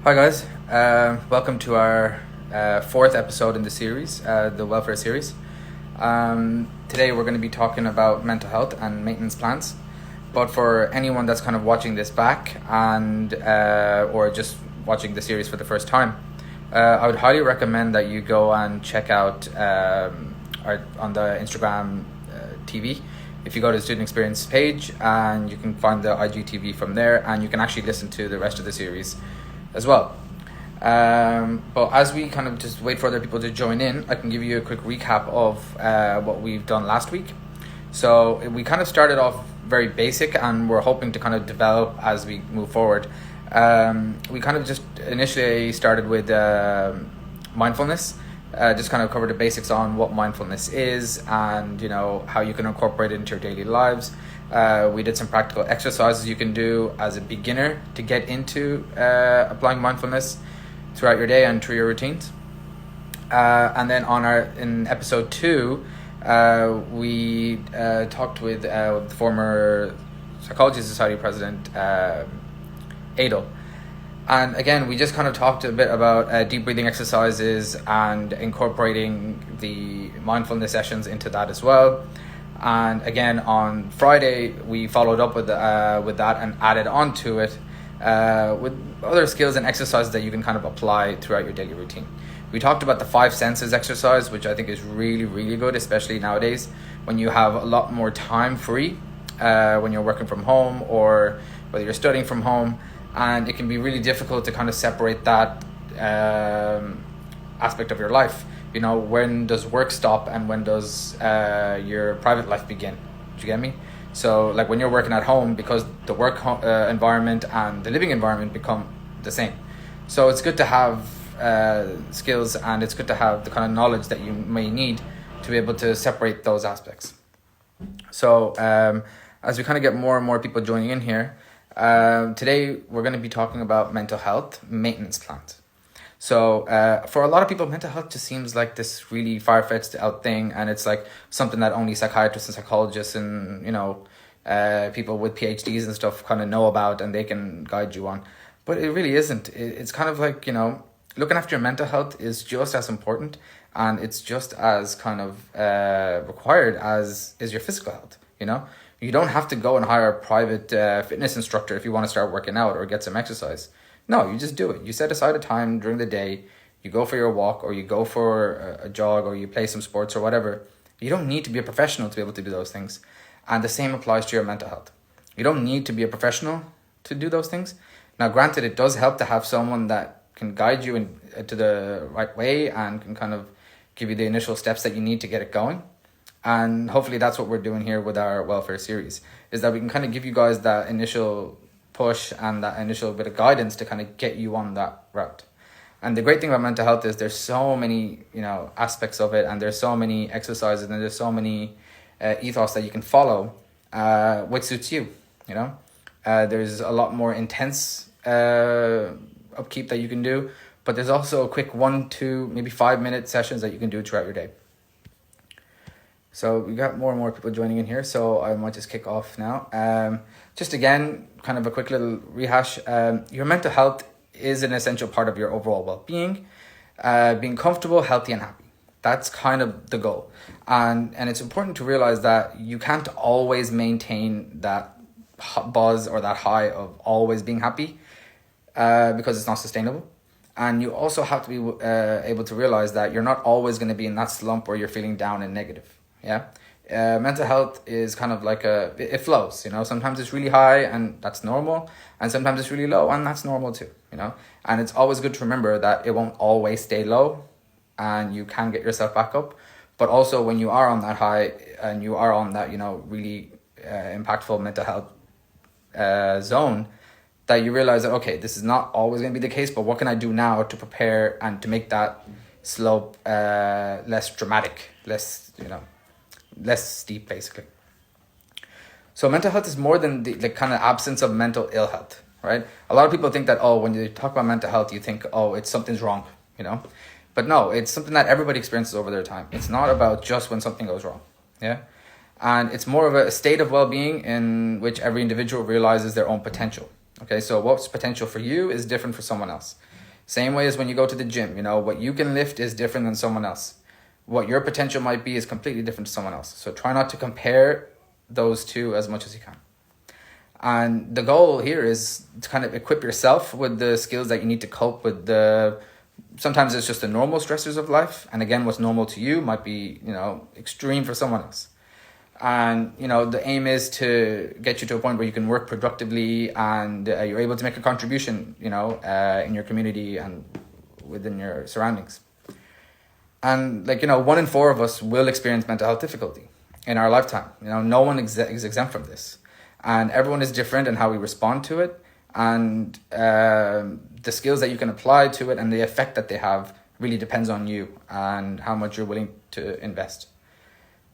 Hi guys, welcome to our fourth episode in the series, the welfare series. Today we're going to be talking about mental health and maintenance plans. But for anyone that's kind of watching this back and or just watching the series for the first time, I would highly recommend that you go and check out on the Instagram TV. If you go to the student experience page, and you can find the IGTV from there, and you can actually listen to the rest of the series as well. But as we kind of just wait for other people to join in, I can give you a quick recap of what we've done last week. So we kind of started off very basic, and we're hoping to kind of develop as we move forward. We kind of just initially started with mindfulness, just kind of covered the basics on what mindfulness is and how you can incorporate it into your daily lives. We did some practical exercises you can do as a beginner to get into applying mindfulness throughout your day and through your routines. And then in episode 2, we talked with the former Psychology Society president, Adel. And again, we just kind of talked a bit about deep breathing exercises and incorporating the mindfulness sessions into that as well. And again, on Friday, we followed up with that and added on to it with other skills and exercises that you can kind of apply throughout your daily routine. We talked about the 5 senses exercise, which I think is really, really good, especially nowadays when you have a lot more time free, when you're working from home or whether you're studying from home. And it can be really difficult to kind of separate that aspect of your life. When does work stop and when does your private life begin? Do you get me? So like when you're working at home, because the work environment and the living environment become the same. So it's good to have skills, and it's good to have the kind of knowledge that you may need to be able to separate those aspects. So as we kind of get more and more people joining in here, today we're going to be talking about mental health maintenance plans. So for a lot of people, mental health just seems like this really far-fetched out thing, and it's like something that only psychiatrists and psychologists and people with PhDs and stuff kind of know about, and they can guide you on. But it really isn't. It's kind of like looking after your mental health is just as important, and it's just as kind of required as is your physical health. You don't have to go and hire a private fitness instructor if you want to start working out or get some exercise. No, you just do it. You set aside a time during the day, you go for your walk, or you go for a jog, or you play some sports or whatever. You don't need to be a professional to be able to do those things. And the same applies to your mental health. You don't need to be a professional to do those things. Now, granted, it does help to have someone that can guide you to the right way and can kind of give you the initial steps that you need to get it going. And hopefully that's what we're doing here with our welfare series, is that we can kind of give you guys that initial push and that initial bit of guidance to kind of get you on that route. And the great thing about mental health is there's so many, aspects of it, and there's so many exercises, and there's so many ethos that you can follow, which suits you, There's a lot more intense upkeep that you can do, but there's also a quick 1, 2, maybe 5-minute sessions that you can do throughout your day. So we got more and more people joining in here, so I might just kick off now. Just again, kind of a quick little rehash. Your mental health is an essential part of your overall well-being. Being comfortable, healthy, and happy. That's kind of the goal. And it's important to realize that you can't always maintain that buzz or that high of always being happy because it's not sustainable. And you also have to be able to realize that you're not always going to be in that slump where you're feeling down and negative. Yeah. Mental health is kind of like it flows, sometimes it's really high and that's normal, and sometimes it's really low and that's normal too, and it's always good to remember that it won't always stay low, and you can get yourself back up. But also when you are on that high and you are on that, really impactful mental health zone, that you realize that, okay, this is not always going to be the case, but what can I do now to prepare and to make that slope less dramatic, less steep, basically. So mental health is more than the kind of absence of mental ill health, right? A lot of people think that, when you talk about mental health, you think, it's something's wrong, But no, it's something that everybody experiences over their time. It's not about just when something goes wrong, yeah? And it's more of a state of well-being in which every individual realizes their own potential, Okay, so what's potential for you is different for someone else. Same way as when you go to the gym, what you can lift is different than someone else. What your potential might be is completely different to someone else. So try not to compare those two as much as you can. And the goal here is to kind of equip yourself with the skills that you need to cope with sometimes it's just the normal stressors of life. And again, what's normal to you might be, extreme for someone else. And, the aim is to get you to a point where you can work productively and you're able to make a contribution, in your community and within your surroundings. And 1 in 4 of us will experience mental health difficulty in our lifetime. No one is exempt from this. And everyone is different in how we respond to it. And the skills that you can apply to it and the effect that they have really depends on you and how much you're willing to invest.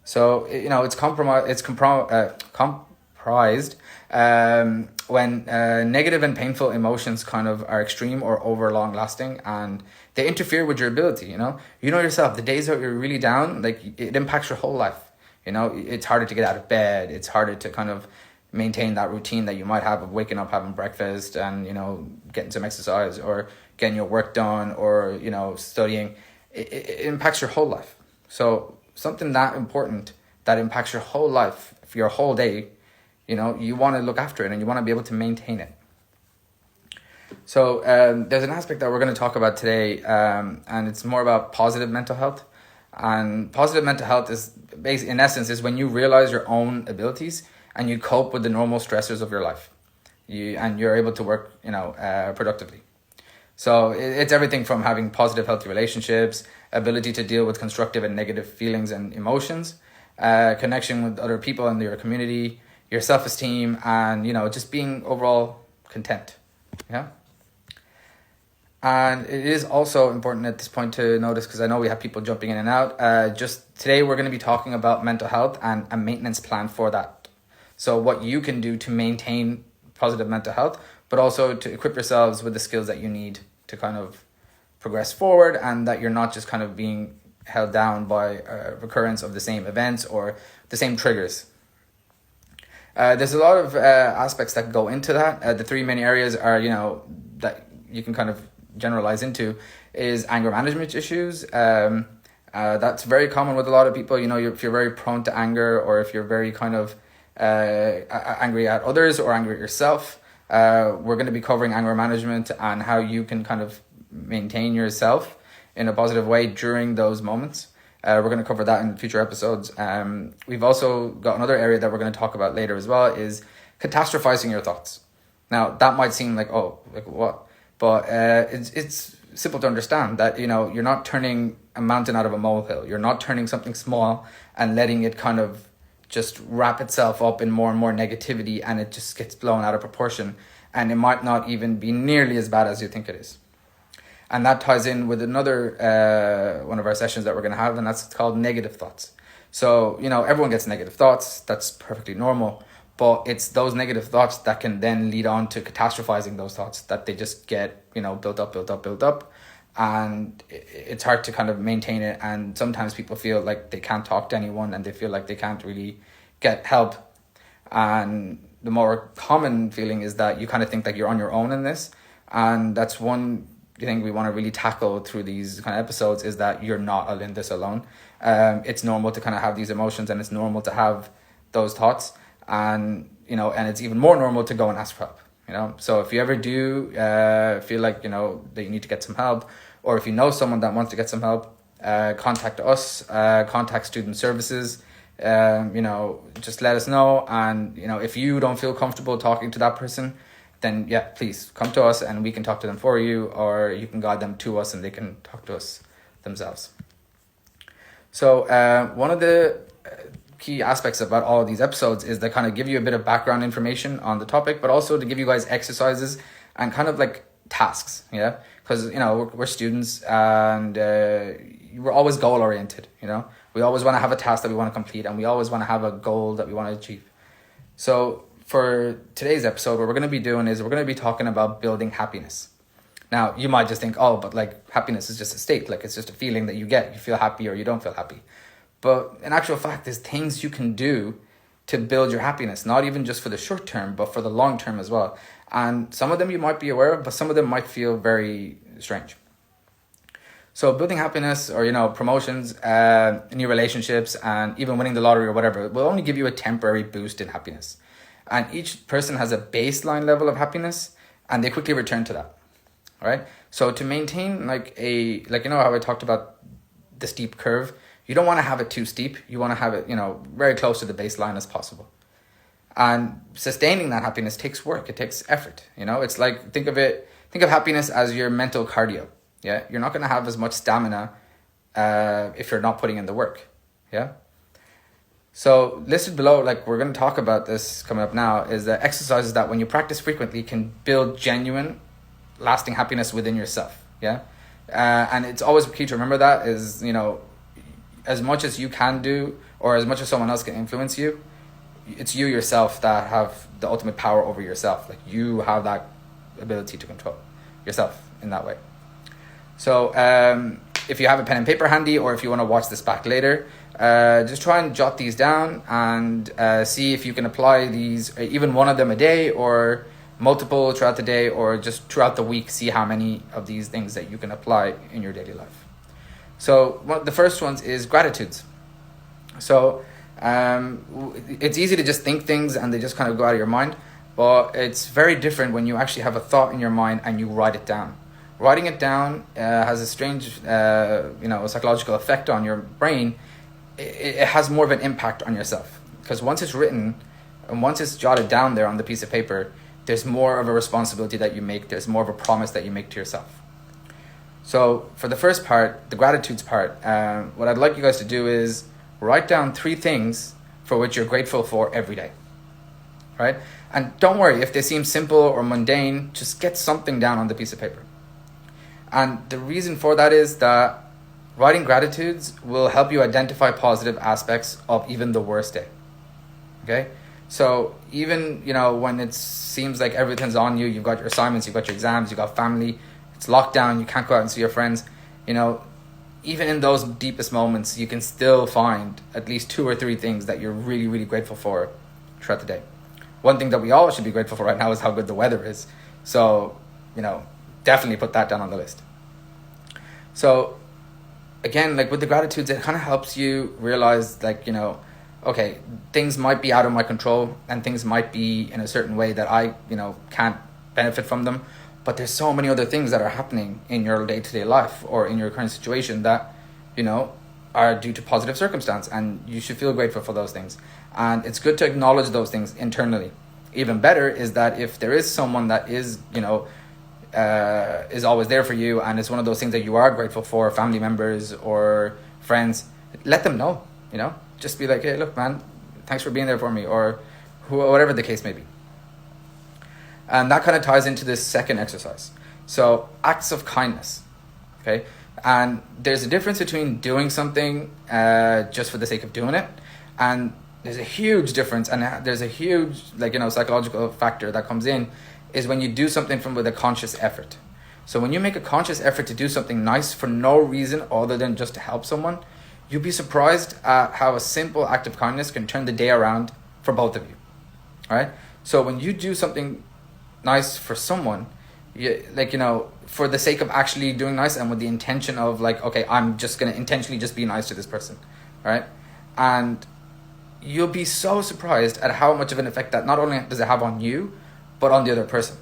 So, it's comprised when negative and painful emotions kind of are extreme or over long lasting, and they interfere with your ability. You know yourself, the days that you're really down, it impacts your whole life. It's harder to get out of bed. It's harder to kind of maintain that routine that you might have of waking up, having breakfast, and getting some exercise, or getting your work done, or studying. It impacts your whole life. So something that important that impacts your whole life for your whole day, you want to look after it and you want to be able to maintain it. So there's an aspect that we're going to talk about today, and it's more about positive mental health. And positive mental health is in essence is when you realize your own abilities and you cope with the normal stressors of your life, and you're able to work productively. So it's everything from having positive, healthy relationships, ability to deal with constructive and negative feelings and emotions, connection with other people in your community, your self-esteem, and just being overall content. Yeah. And it is also important at this point to notice, because I know we have people jumping in and out, just today we're going to be talking about mental health and a maintenance plan for that. So what you can do to maintain positive mental health, but also to equip yourselves with the skills that you need to kind of progress forward, and that you're not just kind of being held down by recurrence of the same events or the same triggers. There's a lot of aspects that go into that. The 3 main areas are, that you can kind of generalize into is anger management issues. That's very common with a lot of people. If you're very prone to anger, or if you're very kind of angry at others or angry at yourself, we're going to be covering anger management and how you can kind of maintain yourself in a positive way during those moments. We're going to cover that in future episodes. We've also got another area that we're going to talk about later as well, is catastrophizing your thoughts. Now, that might seem like what? But it's simple to understand that, you're not turning a mountain out of a molehill. You're not turning something small and letting it kind of just wrap itself up in more and more negativity, and it just gets blown out of proportion. And it might not even be nearly as bad as you think it is. And that ties in with another one of our sessions that we're going to have, and that's called negative thoughts. So, everyone gets negative thoughts. That's perfectly normal. But it's those negative thoughts that can then lead on to catastrophizing those thoughts, that they just get, built up. And it's hard to kind of maintain it. And sometimes people feel like they can't talk to anyone, and they feel like they can't really get help. And the more common feeling is that you kind of think that you're on your own in this. And that's one thing we want to really tackle through these kind of episodes, is that you're not in this alone. It's normal to kind of have these emotions, and it's normal to have those thoughts. And and it's even more normal to go and ask for help. So if you ever do feel like that you need to get some help, or if you know someone that wants to get some help, contact us, contact student services. Just let us know. And if you don't feel comfortable talking to that person, then please come to us and we can talk to them for you, or you can guide them to us and they can talk to us themselves. So one of the key aspects about all of these episodes is they kind of give you a bit of background information on the topic, but also to give you guys exercises and kind of like tasks, because we're students, and we're always goal oriented. We always want to have a task that we want to complete, and we always want to have a goal that we want to achieve. So for today's episode, what we're going to be doing is we're going to be talking about building happiness. Now, you might just think, but happiness is just a state, it's just a feeling that you get. You feel happy or you don't feel happy. But in actual fact, there's things you can do to build your happiness, not even just for the short term, but for the long term as well. And some of them you might be aware of, but some of them might feel very strange. So building happiness, or promotions, new relationships, and even winning the lottery or whatever, will only give you a temporary boost in happiness. And each person has a baseline level of happiness, and they quickly return to that. All right. So to maintain how I talked about the steep curve, you don't want to have it too steep. You want to have it very close to the baseline as possible. And sustaining that happiness takes work. It takes effort. It's like, think of happiness as your mental cardio. Yeah, you're not going to have as much stamina if you're not putting in the work. Yeah. So listed below, like we're going to talk about this coming up now, is the exercises that when you practice frequently can build genuine, lasting happiness within yourself. Yeah. And it's always key to remember that is, as much as you can do, or as much as someone else can influence you, it's you yourself that have the ultimate power over yourself. Like you have that ability to control yourself in that way. So if you have a pen and paper handy, or if you want to watch this back later, just try and jot these down and see if you can apply these, even one of them a day, or multiple throughout the day, or just throughout the week. See how many of these things that you can apply in your daily life. So one of the first ones is gratitudes. So it's easy to just think things and they just kind of go out of your mind, but it's very different when you actually have a thought in your mind and you write it down. Writing it down has a strange, psychological effect on your brain. It has more of an impact on yourself, because once it's written and once it's jotted down there on the piece of paper, there's more of a responsibility that you make. There's more of a promise that you make to yourself. So for the first part, the gratitudes part, what I'd like you guys to do is write down 3 things for which you're grateful for every day. Right? And don't worry if they seem simple or mundane, just get something down on the piece of paper. And the reason for that is that writing gratitudes will help you identify positive aspects of even the worst day. Okay? So even, when it seems like everything's on you, you've got your assignments, you've got your exams, you've got family, it's locked down, you can't go out and see your friends, even in those deepest moments, you can still find at least 2 or 3 things that you're really, really grateful for throughout the day. One thing that we all should be grateful for right now is how good the weather is. So, definitely put that down on the list. So again, like with the gratitudes, it kind of helps you realize okay, things might be out of my control and things might be in a certain way that I, can't benefit from them. But there's so many other things that are happening in your day-to-day life or in your current situation that, are due to positive circumstance, and you should feel grateful for those things. And it's good to acknowledge those things internally. Even better is that if there is someone that is, is always there for you, and it's one of those things that you are grateful for, family members or friends, let them know, just be like, hey, look, man, thanks for being there for me, or whatever the case may be. And that kind of ties into this second exercise. So acts of kindness, okay? And there's a difference between doing something just for the sake of doing it, and there's a huge difference, and there's a huge psychological factor that comes in, is when you do something with a conscious effort. So when you make a conscious effort to do something nice for no reason other than just to help someone, you'll be surprised at how a simple act of kindness can turn the day around for both of you. All right? So when you do something nice for someone, for the sake of actually doing nice and with the intention of okay, I'm just going to intentionally just be nice to this person, right? And you'll be so surprised at how much of an effect that not only does it have on you, but on the other person.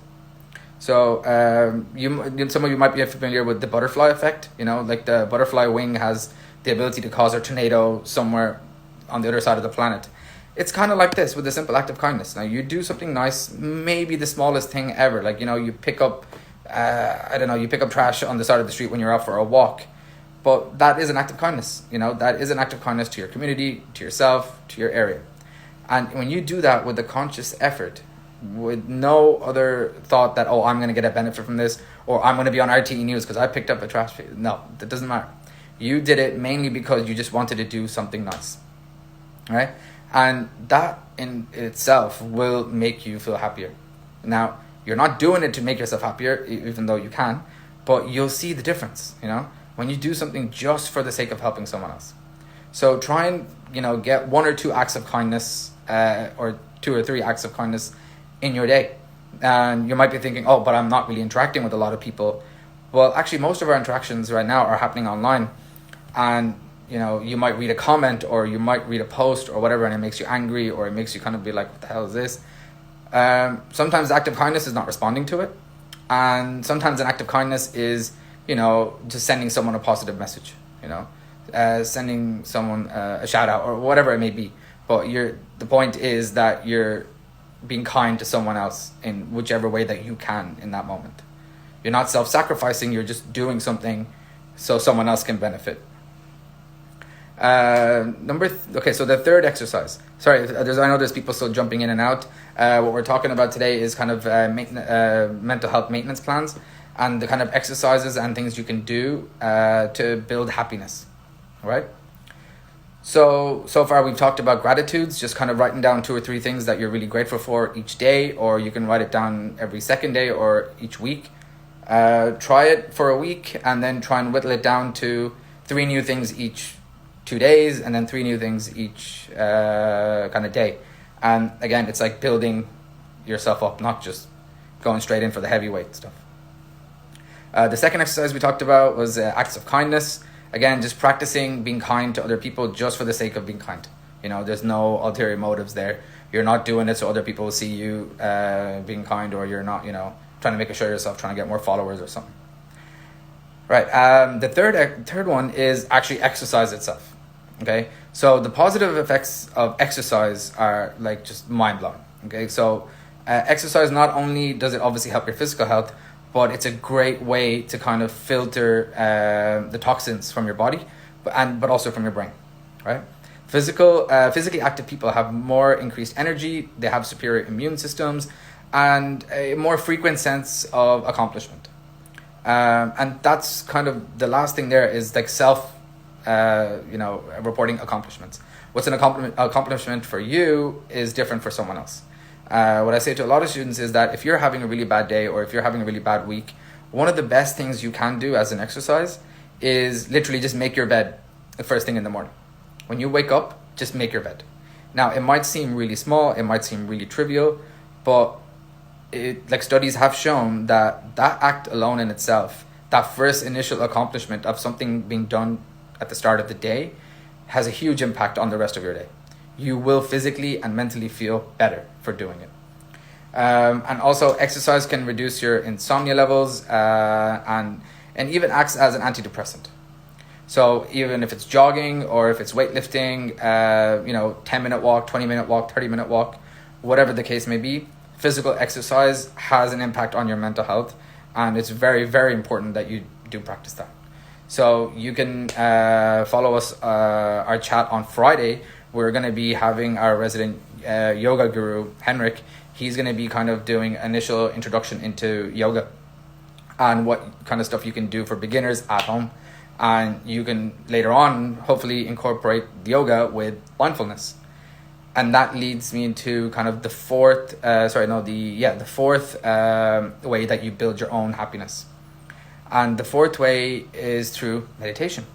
So some of you might be familiar with the butterfly effect. The butterfly wing has the ability to cause a tornado somewhere on the other side of the planet. It's kind of like this with a simple act of kindness. Now you do something nice, maybe the smallest thing ever. You pick up, you pick up trash on the side of the street when you're out for a walk. But that is an act of kindness. That is an act of kindness to your community, to yourself, to your area. And when you do that with a conscious effort, with no other thought that, I'm going to get a benefit from this, or I'm going to be on RTE News because I picked up a trash bin. No, that doesn't matter. You did it mainly because you just wanted to do something nice. Right? And that in itself will make you feel happier. Now, you're not doing it to make yourself happier, even though you can, but you'll see the difference, when you do something just for the sake of helping someone else. So try and, get 1 or 2 acts of kindness, or 2 or 3 acts of kindness in your day. And you might be thinking, oh, but I'm not really interacting with a lot of people. Well, actually, most of our interactions right now are happening online. And, you might read a comment, or you might read a post or whatever, and it makes you angry, or it makes you kind of be like, what the hell is this? Sometimes active kindness is not responding to it. And sometimes an act of kindness is, just sending someone a positive message, sending someone a shout out or whatever it may be. But the point is that you're being kind to someone else in whichever way that you can in that moment. You're not self-sacrificing, you're just doing something so someone else can benefit. So the third exercise. Sorry, I know there's people still jumping in and out. What we're talking about today is kind of mental health maintenance plans, and the kind of exercises and things you can do to build happiness. All right? So far we've talked about gratitudes, just kind of writing down 2 or 3 things that you're really grateful for each day, or you can write it down every second day or each week. Try it for a week, and then try and whittle it down to 3 new things each 2 days, and then 3 new things each kind of day. And again, it's like building yourself up, not just going straight in for the heavyweight stuff. The second exercise we talked about was acts of kindness. Again, just practicing being kind to other people just for the sake of being kind. There's no ulterior motives there. You're not doing it so other people will see you being kind, or you're not, trying to make a show of yourself, trying to get more followers or something. Right. The third one is actually exercise itself. Okay. So the positive effects of exercise are like just mind blowing. Okay. So exercise, not only does it obviously help your physical health, but it's a great way to kind of filter the toxins from your body, but also from your brain, right? Physically active people have more increased energy, they have superior immune systems, and a more frequent sense of accomplishment. And that's kind of the last thing there is like reporting accomplishments. What's an accomplishment for you is different for someone else. What I say to a lot of students is that if you're having a really bad day, or if you're having a really bad week, one of the best things you can do as an exercise is literally just make your bed the first thing in the morning. When you wake up, just make your bed. Now, it might seem really small, it might seem really trivial, but studies have shown that act alone in itself, that first initial accomplishment of something being done at the start of the day, has a huge impact on the rest of your day. You will physically and mentally feel better for doing it. And also, exercise can reduce your insomnia levels and even acts as an antidepressant. So even if it's jogging or if it's weightlifting, 10-minute walk, 20-minute walk, 30-minute walk, whatever the case may be, physical exercise has an impact on your mental health, and it's very, very important that you do practice that. So you can follow us, our chat on Friday. We're going to be having our resident yoga guru, Henrik. He's going to be kind of doing initial introduction into yoga and what kind of stuff you can do for beginners at home. And you can later on hopefully incorporate yoga with mindfulness. And that leads me into kind of the fourth way that you build your own happiness. And the fourth way is through meditation.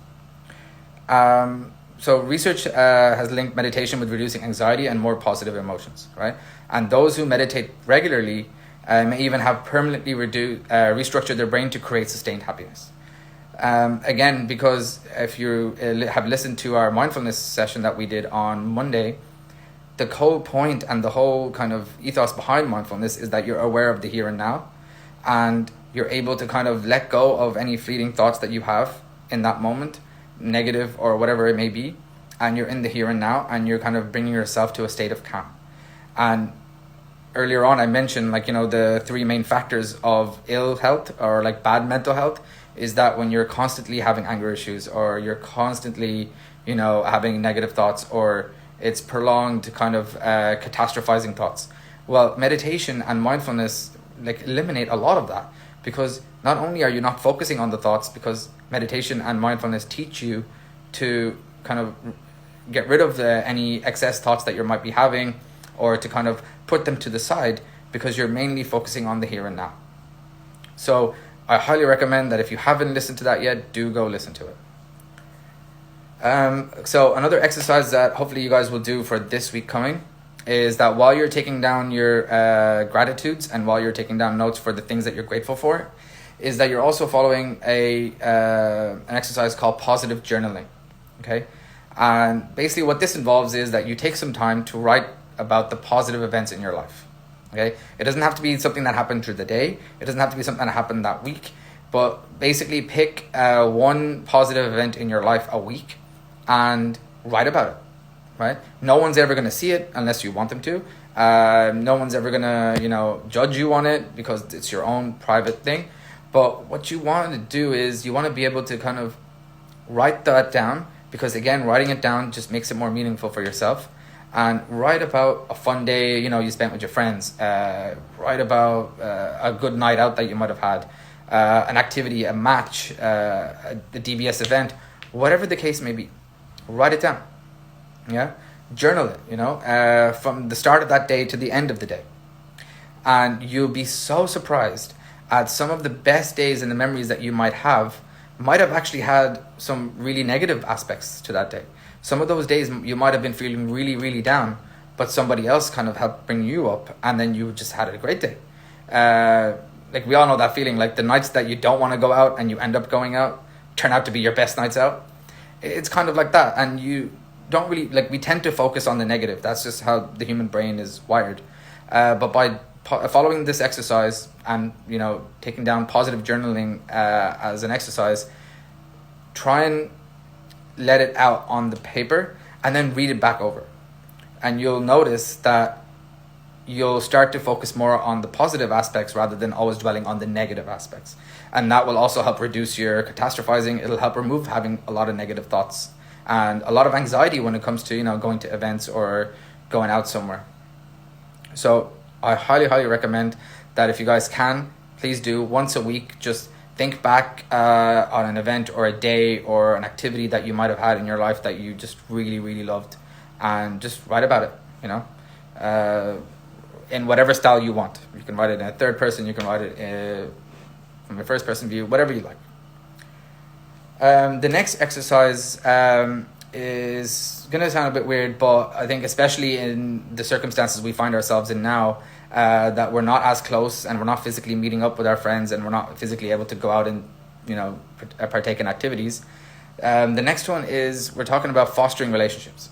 So research has linked meditation with reducing anxiety and more positive emotions, right? And those who meditate regularly may even have permanently restructured their brain to create sustained happiness. Again, because if you have listened to our mindfulness session that we did on Monday, the whole point and the whole kind of ethos behind mindfulness is that you're aware of the here and now, and you're able to kind of let go of any fleeting thoughts that you have in that moment, negative or whatever it may be, and you're in the here and now, and you're kind of bringing yourself to a state of calm. And earlier on I mentioned the 3 main factors of ill health or bad mental health is that when you're constantly having anger issues, or you're constantly having negative thoughts, or it's prolonged kind of catastrophizing thoughts. Well, meditation and mindfulness eliminate a lot of that, because not only are you not focusing on the thoughts, because meditation and mindfulness teach you to kind of get rid of any excess thoughts that you might be having, or to kind of put them to the side, because you're mainly focusing on the here and now. So I highly recommend that if you haven't listened to that yet, do go listen to it. So another exercise that hopefully you guys will do for this week coming is that while you're taking down your gratitudes and while you're taking down notes for the things that you're grateful for, is that you're also following an exercise called positive journaling. Okay, and basically what this involves is that you take some time to write about the positive events in your life. Okay, it doesn't have to be something that happened through the day. It doesn't have to be something that happened that week. But basically pick one positive event in your life a week and write about it, right? No one's ever going to see it unless you want them to. No one's ever going to, judge you on it because it's your own private thing. But what you want to do is you want to be able to kind of write that down, because again, writing it down just makes it more meaningful for yourself. And write about a fun day, you spent with your friends. Write about a good night out that you might have had. An activity, a match, a DBS event, whatever the case may be. Write it down. Yeah? Journal it, from the start of that day to the end of the day. And you'll be so surprised at some of the best days and the memories that you might have actually had some really negative aspects to that day. Some of those days you might have been feeling really, really down, but somebody else kind of helped bring you up, and then you just had a great day. Like we all know that feeling, like the nights that you don't want to go out and you end up going out turn out to be your best nights out. It's kind of like that, and you don't really, we tend to focus on the negative. That's just how the human brain is wired. But by following this exercise and, taking down positive journaling as an exercise, try and let it out on the paper and then read it back over. And you'll notice that you'll start to focus more on the positive aspects rather than always dwelling on the negative aspects. And that will also help reduce your catastrophizing. It'll help remove having a lot of negative thoughts and a lot of anxiety when it comes to, going to events or going out somewhere. So I highly, highly recommend that if you guys can, please do once a week, just think back on an event or a day or an activity that you might have had in your life that you just really, really loved, and just write about it, in whatever style you want. You can write it in a third person, you can write it from a first person view, whatever you like. The next exercise is going to sound a bit weird, but I think especially in the circumstances we find ourselves in now, that we're not as close and we're not physically meeting up with our friends and we're not physically able to go out and, partake in activities. The next one is we're talking about fostering relationships.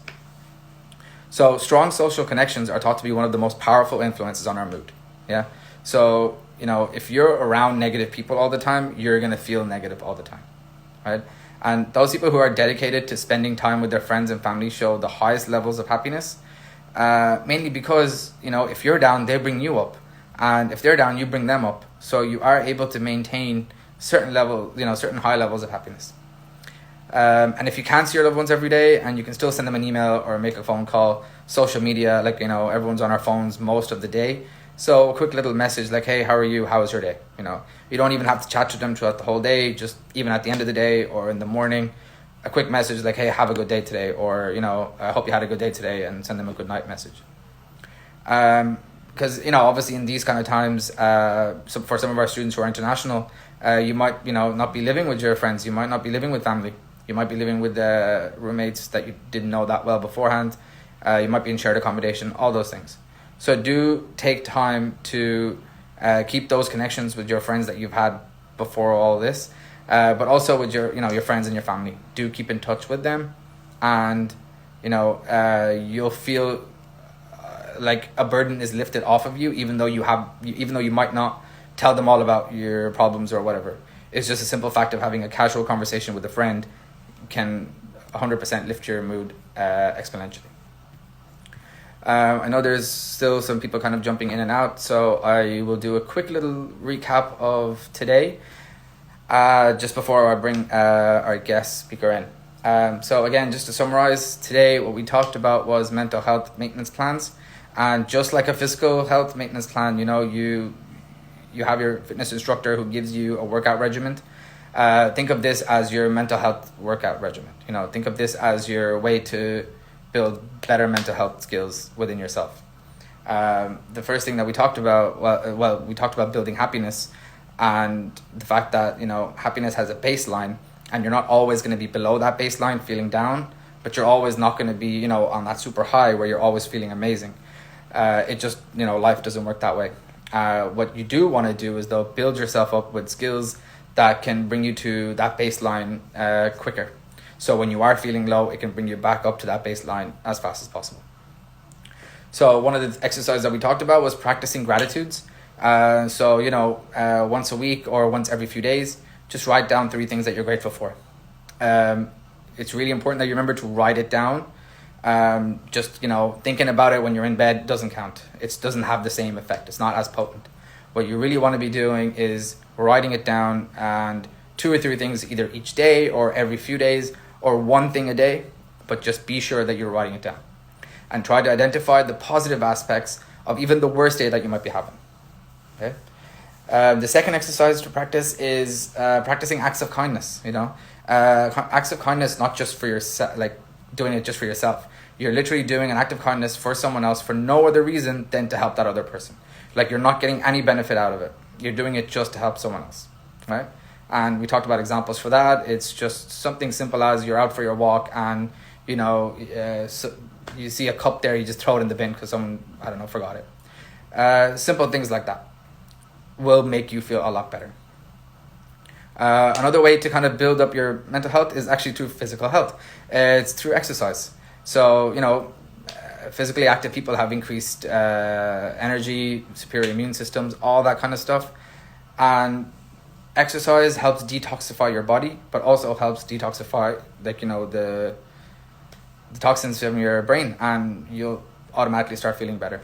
So strong social connections are thought to be one of the most powerful influences on our mood. Yeah. So, if you're around negative people all the time, you're going to feel negative all the time. Right? And those people who are dedicated to spending time with their friends and family show the highest levels of happiness, mainly because, if you're down, they bring you up. And if they're down, you bring them up. So you are able to maintain certain high levels of happiness. And if you can't see your loved ones every day and you can still send them an email or make a phone call, social media, everyone's on our phones most of the day. So a quick little message like, hey, how are you? How was your day? You don't even have to chat to them throughout the whole day, just even at the end of the day or in the morning, a quick message like, hey, have a good day today, or, I hope you had a good day today, and send them a good night message. Because, obviously in these kind of times, so for some of our students who are international, you might, not be living with your friends. You might not be living with family. You might be living with roommates that you didn't know that well beforehand. You might be in shared accommodation, all those things. So do take time to keep those connections with your friends that you've had before all this, but also with your friends and your family. Do keep in touch with them, and you'll feel like a burden is lifted off of you, even though you might not tell them all about your problems or whatever. It's just a simple fact of having a casual conversation with a friend can 100% lift your mood exponentially. I know there's still some people kind of jumping in and out, so I will do a quick little recap of today just before I bring our guest speaker in. So again, just to summarize, today what we talked about was mental health maintenance plans. And just like a physical health maintenance plan, you have your fitness instructor who gives you a workout regimen. Think of this as your mental health workout regimen. Think of this as your way to build better mental health skills within yourself. The first thing that we talked about, we talked about building happiness, and the fact that, happiness has a baseline, and you're not always going to be below that baseline feeling down, but you're always not going to be, on that super high where you're always feeling amazing. It just, life doesn't work that way. What you do want to do is, though, build yourself up with skills that can bring you to that baseline quicker. So when you are feeling low, it can bring you back up to that baseline as fast as possible. So one of the exercises that we talked about was practicing gratitudes. Once a week or once every few days, just write down 3 things that you're grateful for. It's really important that you remember to write it down. Thinking about it when you're in bed doesn't count. It doesn't have the same effect. It's not as potent. What you really want to be doing is writing it down, and 2 or 3 things either each day or every few days, or 1 thing a day, but just be sure that you're writing it down. And try to identify the positive aspects of even the worst day that you might be having. Okay. The second exercise to practice is practicing acts of kindness. Acts of kindness, not just for yourself, like doing it just for yourself. You're literally doing an act of kindness for someone else for no other reason than to help that other person. Like, you're not getting any benefit out of it. You're doing it just to help someone else, right? And we talked about examples for that. It's just something simple as you're out for your walk and you see a cup there, you just throw it in the bin because someone, forgot it. Simple things like that will make you feel a lot better. Another way to kind of build up your mental health is actually through physical health. It's through exercise. So, physically active people have increased energy, superior immune systems, all that kind of stuff. And exercise helps detoxify your body, but also helps detoxify, the toxins from your brain, and you'll automatically start feeling better.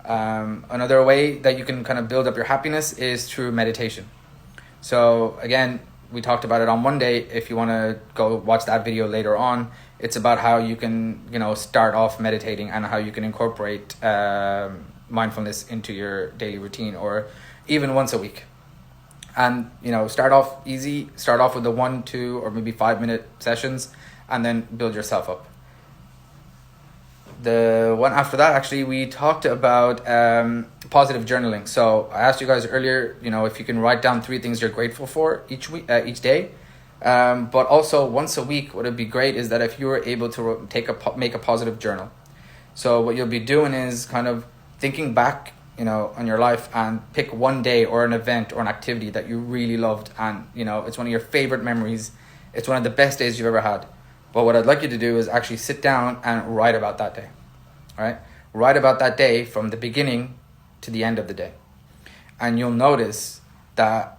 Another way that you can kind of build up your happiness is through meditation. So again, we talked about it on Monday. If you want to go watch that video later on, it's about how you can, start off meditating and how you can incorporate mindfulness into your daily routine, or even once a week. And, start off easy, start off with the 1, 2, or maybe 5-minute sessions, and then build yourself up. The one after that, actually, we talked about positive journaling. So I asked you guys earlier, if you can write down 3 things you're grateful for each each day. But also once a week, what would be great is that if you were able to make a positive journal. So what you'll be doing is kind of thinking back, on your life, and pick one day or an event or an activity that you really loved, and it's one of your favorite memories. It's one of the best days you've ever had. But what I'd like you to do is actually sit down and write about that day. All right? Write about that day from the beginning to the end of the day. And you'll notice that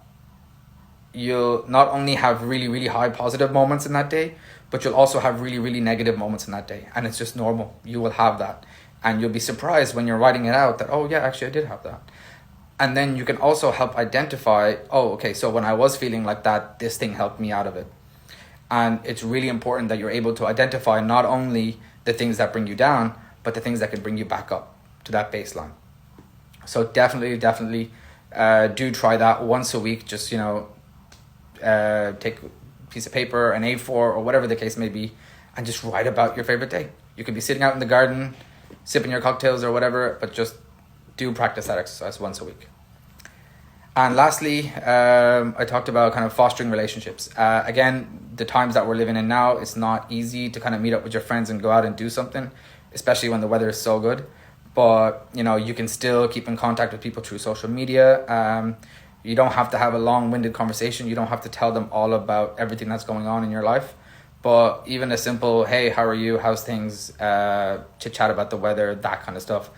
you'll not only have really, really high positive moments in that day, but you'll also have really, really negative moments in that day. And it's just normal. You will have that. And you'll be surprised when you're writing it out that, oh yeah, actually I did have that. And then you can also help identify, so when I was feeling like that, this thing helped me out of it. And it's really important that you're able to identify not only the things that bring you down, but the things that can bring you back up to that baseline. So definitely do try that once a week. Just, take a piece of paper, an A4, or whatever the case may be, and just write about your favorite day. You could be sitting out in the garden, sipping your cocktails or whatever, but just do practice that exercise once a week. And lastly, I talked about kind of fostering relationships. Again, the times that we're living in now, it's not easy to kind of meet up with your friends and go out and do something, especially when the weather is so good. But, you can still keep in contact with people through social media. You don't have to have a long-winded conversation. You don't have to tell them all about everything that's going on in your life. But even a simple, hey, how are you? How's things? Chit-chat about the weather, that kind of stuff.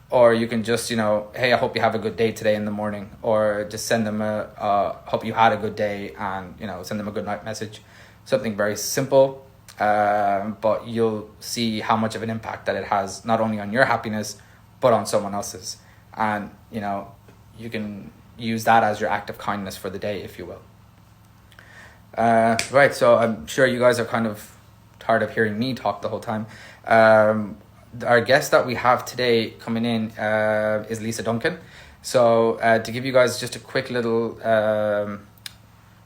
Or you can just, hey, I hope you have a good day today in the morning. Or just send them hope you had a good day, and, send them a good night message. Something very simple, but you'll see how much of an impact that it has, not only on your happiness, but on someone else's. And, you can use that as your act of kindness for the day, if you will. Right, so I'm sure you guys are kind of tired of hearing me talk the whole time. Our guest that we have today coming in is Lisa Duncan. So to give you guys just a quick little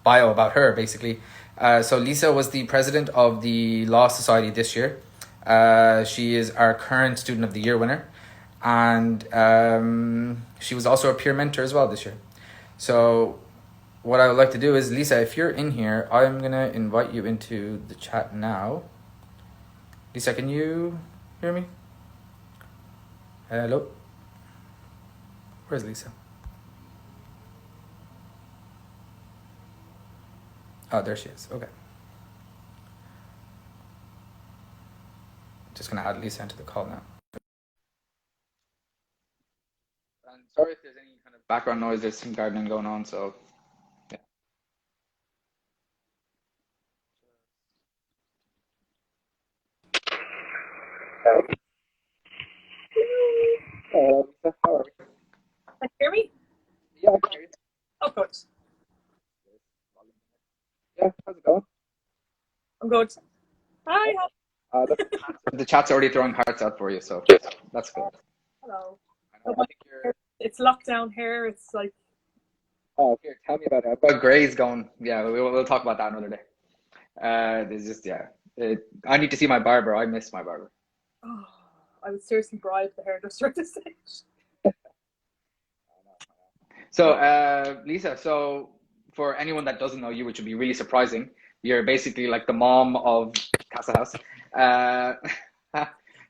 bio about her, basically. So Lisa was the president of the Law Society this year. She is our current Student of the Year winner. And she was also a peer mentor as well this year. So what I would like to do is, Lisa, if you're in here, I'm going to invite you into the chat now. Lisa, can you hear me? Hello, where's Lisa? Oh, there she is. Okay, just gonna add Lisa into the call now. And sorry if there's any kind of background noise. There's some gardening going on, so yeah. Hello, Lisa. How are we? Can you hear me? Yeah, I can hear you. Oh, good. Yeah, how's it going? I'm good. Hi. The chat's already throwing hearts out for you, so that's good. Hello. I So know. I think you're. it's lockdown here. It's like, Oh, here, tell me about it. About Gray's going. Yeah, we'll talk about that another day. There's just yeah. I need to see my barber. I miss my barber. oh, I would seriously bribe the hairdresser at this stage. So, Lisa, so for anyone that doesn't know you, which would be really surprising, you're basically like the mom of Casa House. Uh,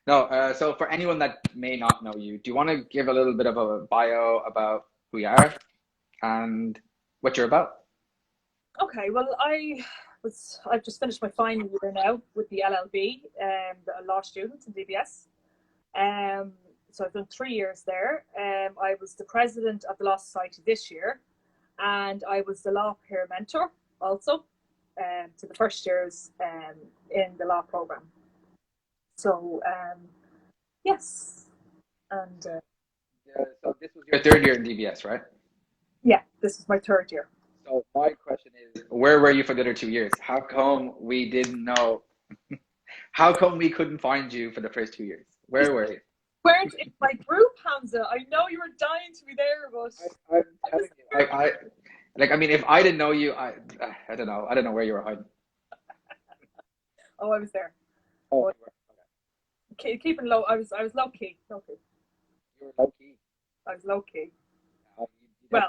no, so for anyone that may not know you, do you want to give a little bit of a bio about who you are and what you're about? Okay, well, I've just finished my final year now with the LLB, a law student in DBS. Um, so I've done 3 years there. I was the president of the Law Society this year, and I was the law peer mentor also to the first years in the law program. So yes, and Yeah, so this was your third year in DBS, right? yeah, this is my third year. So my question is, where were you for the other 2 years? How come we didn't know? How come we couldn't find you for the first 2 years? Where were you? Weren't in my group, Hamza. I know you were dying to be there, but I'm I was telling you, there. like, I mean, if I didn't know you, I don't know where you were hiding. Oh, I was there. Oh, But you were. keeping low. I was low key. Low key. You were low key. I was low key. Well,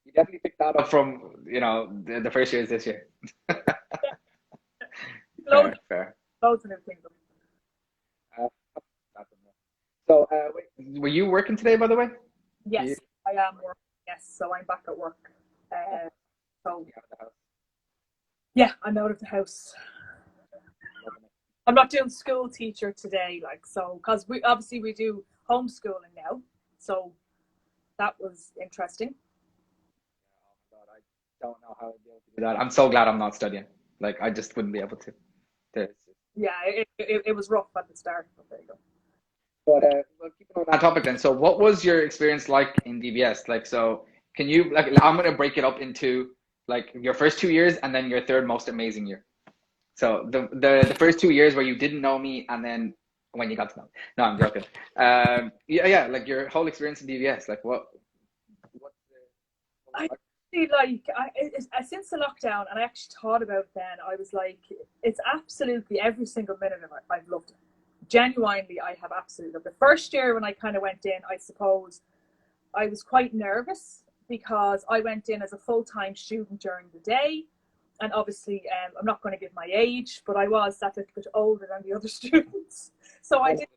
You definitely picked that up from, the first years this year. loads, Fair. loads of new things. Uh, so, wait, were you working today, by the way? You, Yes, I am working. Yes, so I'm back at work. So you have the house. yeah, I'm out of the house. I'm not doing school teacher today, like so, because we do homeschooling now. So that was interesting. Oh my God, I don't know how I'd be able to do that. I'm so glad I'm not studying. Like, I just wouldn't be able to. This. Yeah, it was rough at the start, but there you go. But well, keeping on that topic then. So, what was your experience like in DBS? Like, so can you like? I'm gonna break it up into like your first 2 years and then your third most amazing year. So the first 2 years where you didn't know me, and then when you got to know me. No, I'm joking. Yeah, like your whole experience in DBS. Like, what was I it like? feel like since the lockdown, and I actually thought about it then, I was like, it's absolutely every single minute of it. I've loved it. Genuinely, I have absolutely loved it. The first year when I kind of went in, I suppose I was quite nervous because I went in as a full time student during the day. And obviously, I'm not going to give my age, but I was that little bit older than the other students. So I did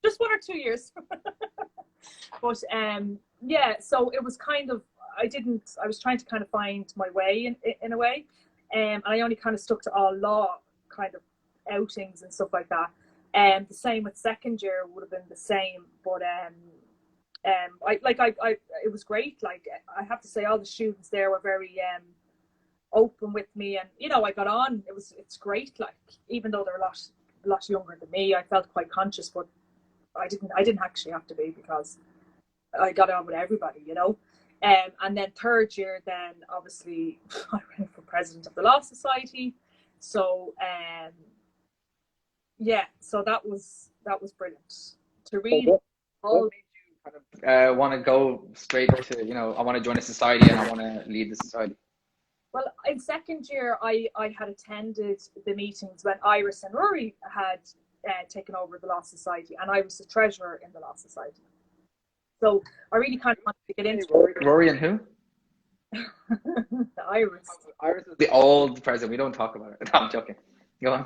just 1 or 2 years. But yeah, so it was kind of, I was trying to kind of find my way in a way. And I only kind of stuck to all law kind of outings and stuff like that. And the same with second year would have been the same, but it was great. Like I have to say, all the students there were very open with me, and I got on. It's great. Like even though they're a lot younger than me, I felt quite conscious, but I didn't actually have to be because I got on with everybody. And then third year, then obviously I ran for president of the Law Society. So yeah, so that was brilliant to So read what all. made you kind of want to go straight to, I want to join a society and I want to lead the society? Well, in second year, I had attended the meetings when Iris and Rory had taken over the Law Society, and I was the treasurer in the Law Society. So I really kind of wanted to get into Rory and who? the Iris. Iris is the old president. We don't talk about it. No, I'm joking. Go on.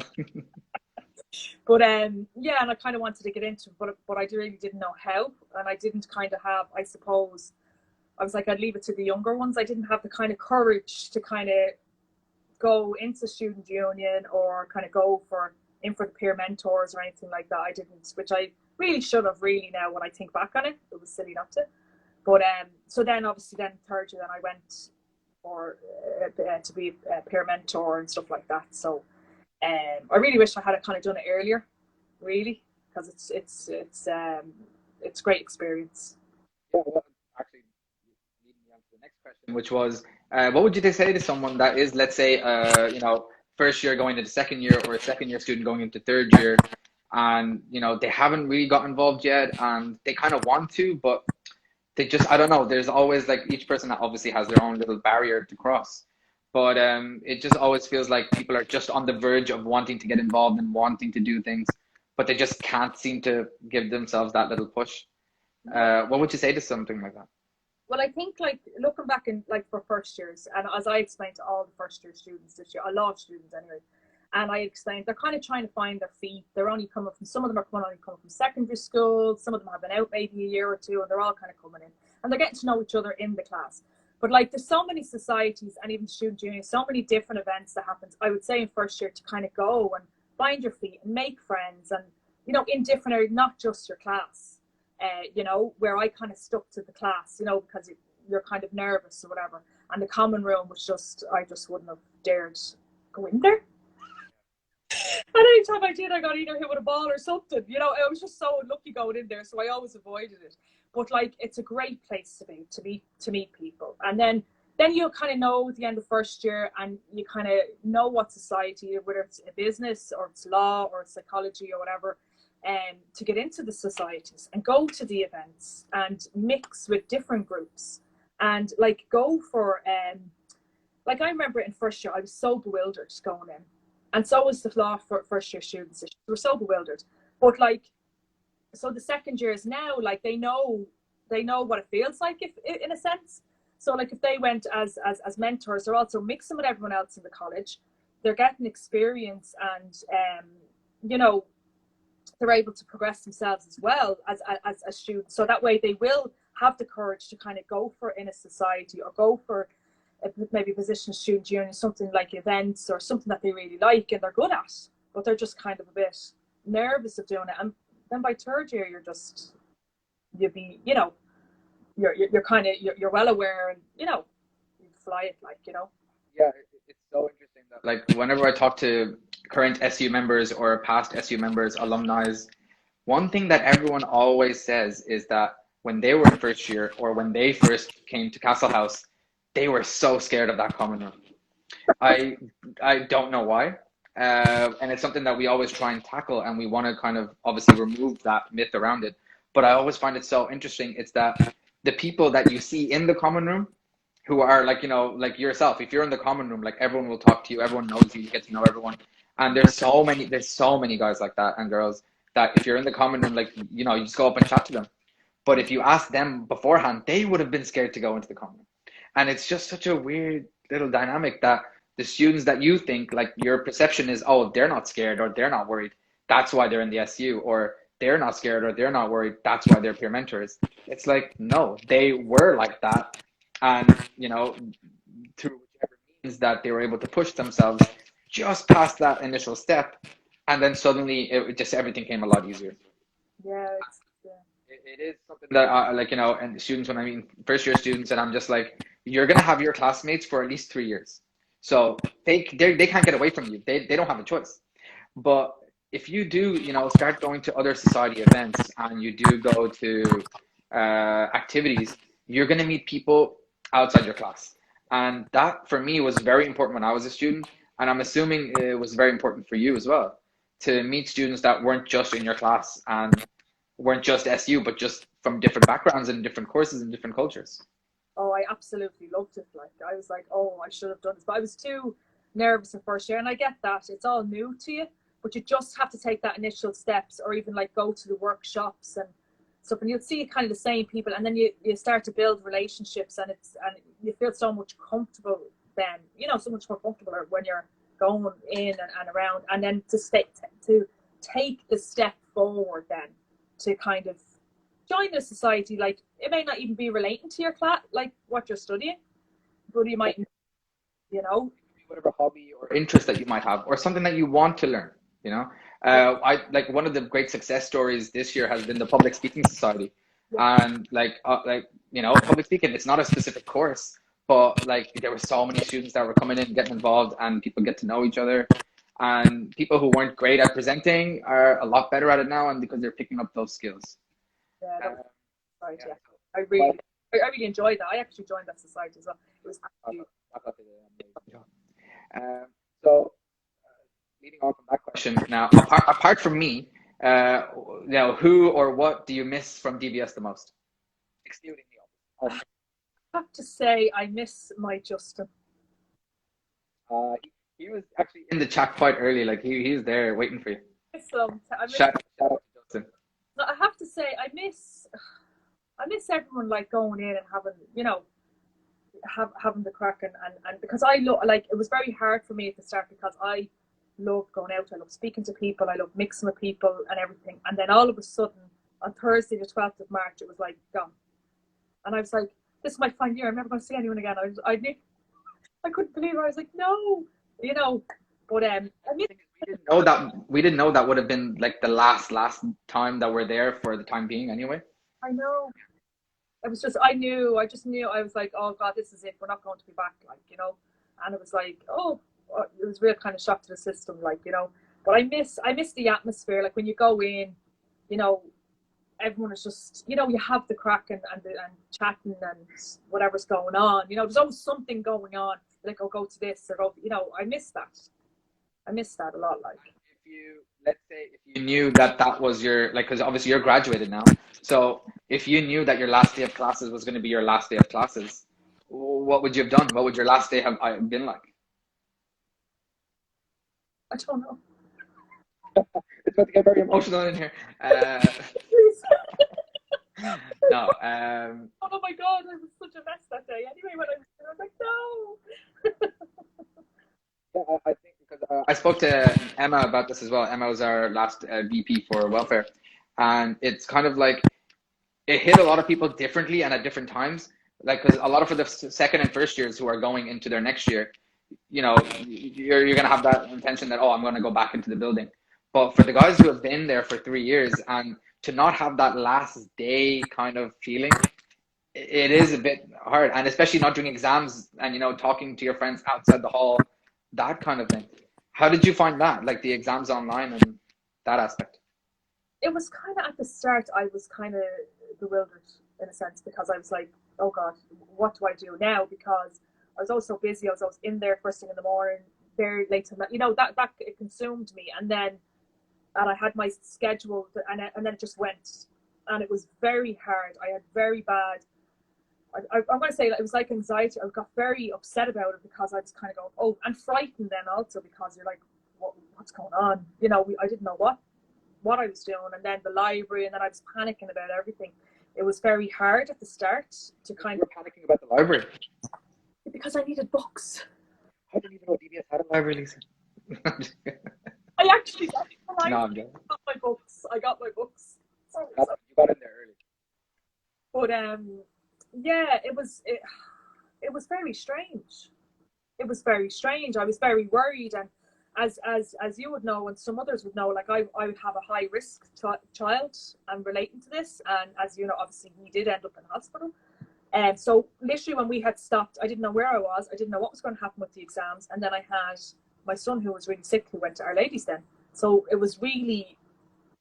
But yeah, and I kind of wanted to get into it, but I really didn't know how, and I didn't kind of have, I suppose, I was like, I'd leave it to the younger ones. I didn't have the kind of courage to kind of go into student union or kind of go for in for the peer mentors or anything like that. I didn't, which I really should have. Really, now when I think back on it, it was silly not to. But so then obviously then third year, then I went for to be a peer mentor and stuff like that. So I really wish I had kind of done it earlier, really, because it's great experience. Yeah, well, actually, leading me on to the next question, which was, what would you say to someone that is, let's say, first year going into second year, or a second year student going into third year, and they haven't really got involved yet, and they kind of want to, but they just, I don't know. There's always like each person that obviously has their own little barrier to cross, but it just always feels like people are just on the verge of wanting to get involved and wanting to do things, but they just can't seem to give themselves that little push. What would you say to something like that? Well, I think like looking back in like for first years, and as I explained to all the first year students this year, a lot of students anyway, and I explained they're kind of trying to find their feet. They're only coming from, some of them are only coming from secondary school, some of them have been out maybe a year or two, and they're all kind of coming in, and they're getting to know each other in the class. But like there's so many societies and even student unions, so many different events that happens. I would say in first year to kind of go and find your feet and make friends, and in different areas, not just your class. Where I kind of stuck to the class, because you're kind of nervous or whatever. And the common room was just, I just wouldn't have dared go in there. And anytime I did, I got either hit with a ball or something. I was just so unlucky going in there, so I always avoided it. But like, it's a great place to meet people, and then you kind of know at the end of first year, and you kind of know what society, whether it's a business or it's law or psychology or whatever, to get into the societies and go to the events and mix with different groups and like go for like I remember in first year I was so bewildered going in, and so was the law for first year students. They were so bewildered, but like, so the second years now, like they know what it feels like, if in a sense. So like if they went as mentors, they're also mixing with everyone else in the college. They're getting experience, and you know they're able to progress themselves as well as students. So that way they will have the courage to kind of go for in a society, or go for maybe a position of student union, something like events or something that they really like and they're good at, but they're just kind of a bit nervous of doing it. And then by third year, you'd be, you're kind of, you're well aware, and, you fly it like. Yeah, it's so interesting that like whenever I talk to current SU members or past SU members, alumni, one thing that everyone always says is that when they were in first year, or when they first came to Castle House, they were so scared of that common room. I I don't know why. And it's something that we always try and tackle, and we want to kind of obviously remove that myth around it. But I always find it so interesting. It's that the people that you see in the common room, who are like, like yourself, if you're in the common room, like everyone will talk to you, everyone knows you, you get to know everyone. And there's so many guys like that, and girls, that if you're in the common room, like, you just go up and chat to them. But if you ask them beforehand, they would have been scared to go into the common room. And it's just such a weird little dynamic that the students that you think, like, your perception is, oh, they're not scared or they're not worried, that's why they're in the SU, or they're not scared or they're not worried, that's why they're peer mentors. It's like, no, they were like that. And, through whichever means that they were able to push themselves just past that initial step. And then suddenly it just, everything came a lot easier. Yeah, yeah. It is something that like, and students, when I mean first year students, and I'm just like, you're gonna have your classmates for at least 3 years, so they can't get away from you. They don't have a choice. But if you do, start going to other society events, and you do go to activities, you're gonna meet people outside your class, and that for me was very important when I was a student, and I'm assuming it was very important for you as well, to meet students that weren't just in your class and weren't just SU, but just from different backgrounds and different courses and different cultures. Oh, I absolutely loved it. Like, I was like, oh, I should have done this, but I was too nervous in first year, and I get that it's all new to you, but you just have to take that initial steps, or even like go to the workshops and stuff, and you'll see kind of the same people, and then you start to build relationships, and you feel so much comfortable then, so much more comfortable when you're going in and around, and then to take the step forward then to kind of join the society. Like, it may not even be relating to your class, like what you're studying, but you might, you know, whatever hobby or interest that you might have, or something that you want to learn, you know. I like, one of the great success stories this year has been the Public Speaking Society. And like you know, public speaking, it's not a specific course, but like there were so many students that were coming in, getting involved, and people get to know each other. And people who weren't great at presenting are a lot better at it now, and because they're picking up those skills. Yeah, that was right. Yeah, I really enjoyed that. I actually joined that society as well. It was actually... So, leading on from that question, now, apart from me, you know, who or what do you miss from DBS the most? Excluding the office. I have to say, I miss my Justin. He was actually in the chat quite early. Like, he's there waiting for you. Shout out to Justin. No, I have to say, I miss everyone, like, going in and having, you know, having the crack, and because I look like it was very hard for me at the start, because I love going out, I love speaking to people, I love mixing with people and everything, and then all of a sudden on Thursday the 12th of March it was like gone, and I was like, this is my final year, I'm never going to see anyone again. I couldn't believe it. I was like, no, you know. But I mean, we didn't know that would have been like the last time that we're there for the time being anyway. I know. It was just, I just knew, I was like, oh God, this is it. We're not going to be back, like, you know. And it was like, oh, it was real kind of shock to the system, like, you know. But I miss the atmosphere, like when you go in, you know, everyone is just, you know, you have the crack and chatting and whatever's going on, you know, there's always something going on, like, oh, go to this, or go, you know. I miss that a lot. Like, let's say if you knew that was your, like, because obviously you're graduated now, so if you knew that your last day of classes was going to be your last day of classes, what would you have done? What would your last day have been like? I don't know. It's about to get very emotional in here. No. Oh my God, I was such a mess that day. Anyway, when I was like, no. Yeah, I think because I spoke to Emma about this as well. Emma was our last VP for welfare, and it's kind of like it hit a lot of people differently and at different times. Like, because a lot of the second and first years who are going into their next year, you know, you're going to have that intention that, oh, I'm going to go back into the building. But for the guys who have been there for 3 years and to not have that last day kind of feeling, it is a bit hard. And especially not doing exams and, you know, talking to your friends outside the hall, that kind of thing. How did you find that, like the exams online and that aspect? It was kind of, at the start, I was kind of bewildered in a sense, because I was like, oh God, what do I do now? Because I was always so busy. I was always in there first thing in the morning, very late to night. You know, that it consumed me. And I had my schedule, and then it just went. And it was very hard. I had very bad, I'm going to say that it was like anxiety. I got very upset about it, because I was kind of going, oh, and frightened then also, because you're like, what's going on? You know, I didn't know what I was doing. And then the library, and then I was panicking about everything. It was very hard at the start to kind of... You were panicking about the library? Because I needed books. I didn't even know DBS had a library, Lisa. I actually got my books. I got my books. Sorry. You got in there early. But yeah, it was very strange. It was very strange. I was very worried, and as you would know, and some others would know, like I would have a high risk child and relating to this, and as you know, obviously he did end up in hospital. And so literally when we had stopped, I didn't know where I was. I didn't know what was going to happen with the exams. And then I had my son who was really sick, who went to Our Lady's then. So it was really,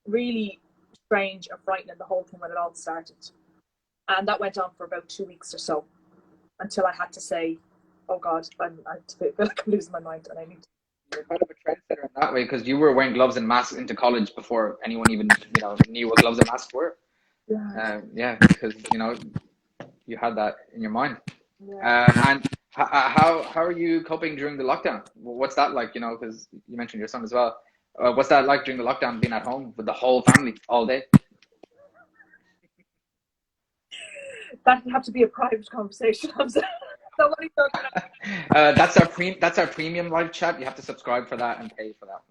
really strange and frightening, the whole thing, when it all started. And that went on for about 2 weeks or so, until I had to say, oh God, I feel like I'm losing my mind, and I need to... You're kind of a trendsetter in that way, because you were wearing gloves and masks into college before anyone even, you know, knew what gloves and masks were. Yeah. Because, you know, you had that in your mind. Yeah. And how are you coping during the lockdown? What's that like? You know, because you mentioned your son as well. What's that like during the lockdown, being at home with the whole family all day? That would have to be a private conversation. That's our premium live chat. You have to subscribe for that and pay for that.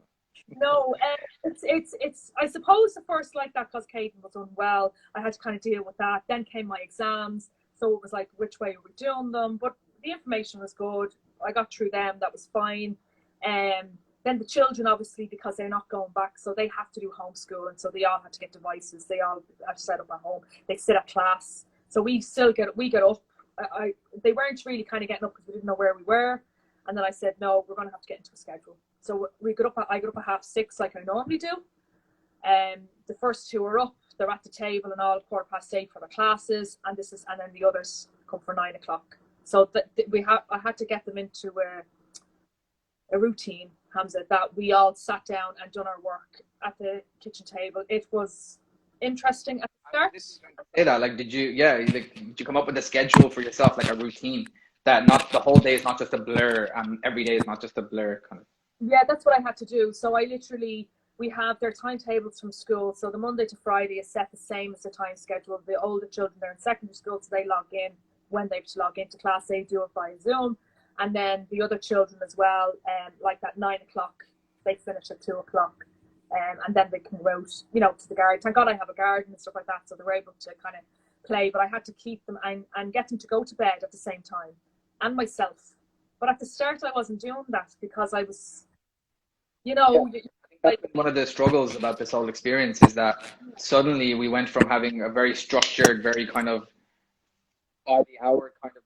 No, it's. I suppose the first like that because Caden was unwell. I had to kind of deal with that. Then came my exams, so it was like which way are we doing them? But the information was good. I got through them. That was fine. Um, then the children, obviously, because they're not going back, so they have to do homeschool, and so they all had to get devices. They all had to set up at home. They sit at class, so we get up. They weren't really kind of getting up because we didn't know where we were, and then I said no, we're going to have to get into a schedule. So we got up. I got up at 6:30 like I normally do. The first two are up. They're at the table and all 8:15 for the classes, and then the others come for 9:00. So I had to get them into a routine, Hamza, that we all sat down and done our work at the kitchen table. It was interesting at the start. Say that, like, did you come up with a schedule for yourself, like a routine that not the whole day is not just a blur and every day is not just a blur kind of? Yeah, that's what I had to do. So we have their timetables from school. So the Monday to Friday is set the same as the time schedule. The older children, they're in secondary school, so they log in when they have to log into class. They do it via Zoom. And then the other children as well, like at 9:00, they finish at 2:00. And then they can go out, to the garden. Thank God I have a garden and stuff like that, so they're able to kind of play. But I had to keep them and get them to go to bed at the same time, and myself. But at the start, I wasn't doing that because I was, Yeah. That's been one of the struggles about this whole experience is that suddenly we went from having a very structured, very kind of by the hour kind of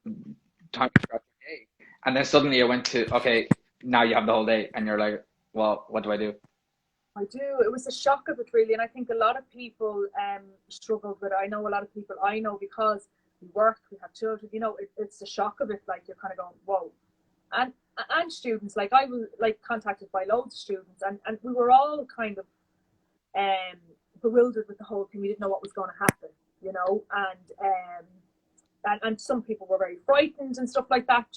time throughout the day, and then suddenly it went to, okay, now you have the whole day, and you're like, well, what do I do? I do. It was a shock of it, really. And I think a lot of people struggled with it. I know a lot of people I know because we work, we have children, it's the shock of it. Like you're kind of going, whoa. And students, like I was like contacted by loads of students and we were all kind of bewildered with the whole thing. We didn't know what was going to happen, and some people were very frightened and stuff like that,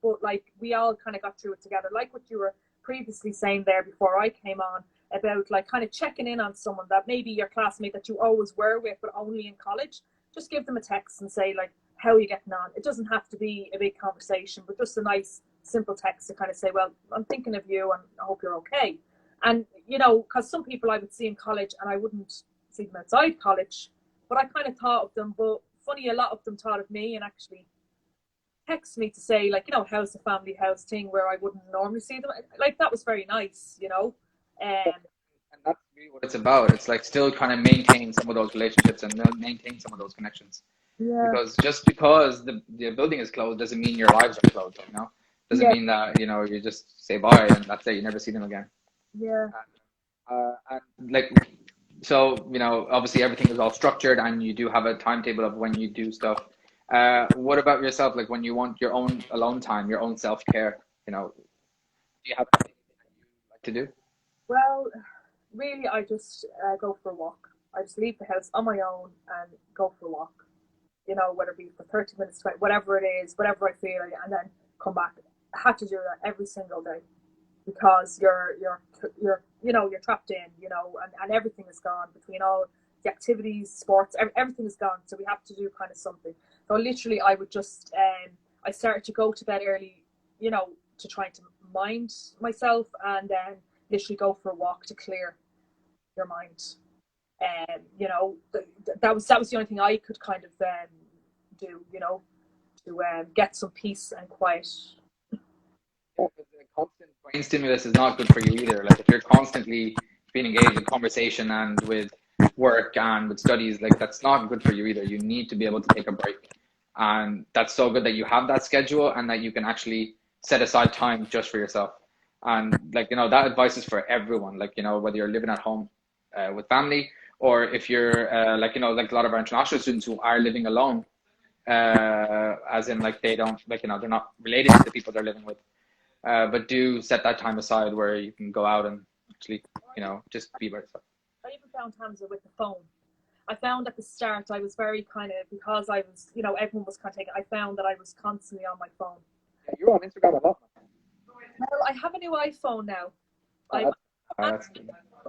but like we all kind of got through it together, like what you were previously saying there before I came on about like kind of checking in on someone that maybe your classmate that you always were with but only in college. Just give them a text and say like, how are you getting on? It doesn't have to be a big conversation, but just a nice simple text to kind of say, well, I'm thinking of you and I hope you're okay. And because some people I would see in college and I wouldn't see them outside college, but I kind of thought of them. But funny, a lot of them thought of me and actually text me to say like, how's the family, how's thing, where I wouldn't normally see them. Like that was very nice. And that's really what it's about. It's like still kind of maintain some of those relationships and maintain some of those connections. Yeah. Because just because the building is closed doesn't mean your lives are closed. Doesn't Yeah. mean that, you just say bye and that's it, you never see them again. Yeah. And like, so, obviously everything is all structured and you do have a timetable of when you do stuff. What about yourself? Like when you want your own alone time, your own self-care, do you have anything that you like to do? Well, really, I just go for a walk. I just leave the house on my own and go for a walk. Whether it be for 30 minutes, whatever it is, whatever I feel, and then come back. I had to do that every single day because you're trapped in, and everything is gone between all the activities, sports, everything is gone. So we have to do kind of something. So literally, I would just I started to go to bed early, to try to mind myself, and then literally go for a walk to clear your mind. That was the only thing I could kind of do, to get some peace and quiet. Yeah, because the constant brain stimulus is not good for you either. Like if you're constantly being engaged in conversation and with work and with studies, like that's not good for you either. You need to be able to take a break. And that's so good that you have that schedule and that you can actually set aside time just for yourself. And like, that advice is for everyone. Like, whether you're living at home with family or if you're like, like a lot of our international students who are living alone, as in like they don't, like, they're not related to the people they're living with. But do set that time aside where you can go out and actually, just be by yourself. I even found Hamza with the phone. I found at the start I was very kind of, because I was, everyone was kind of taking, I found that I was constantly on my phone. Yeah, you're on Instagram a lot. Well, I have a new iPhone now. I That's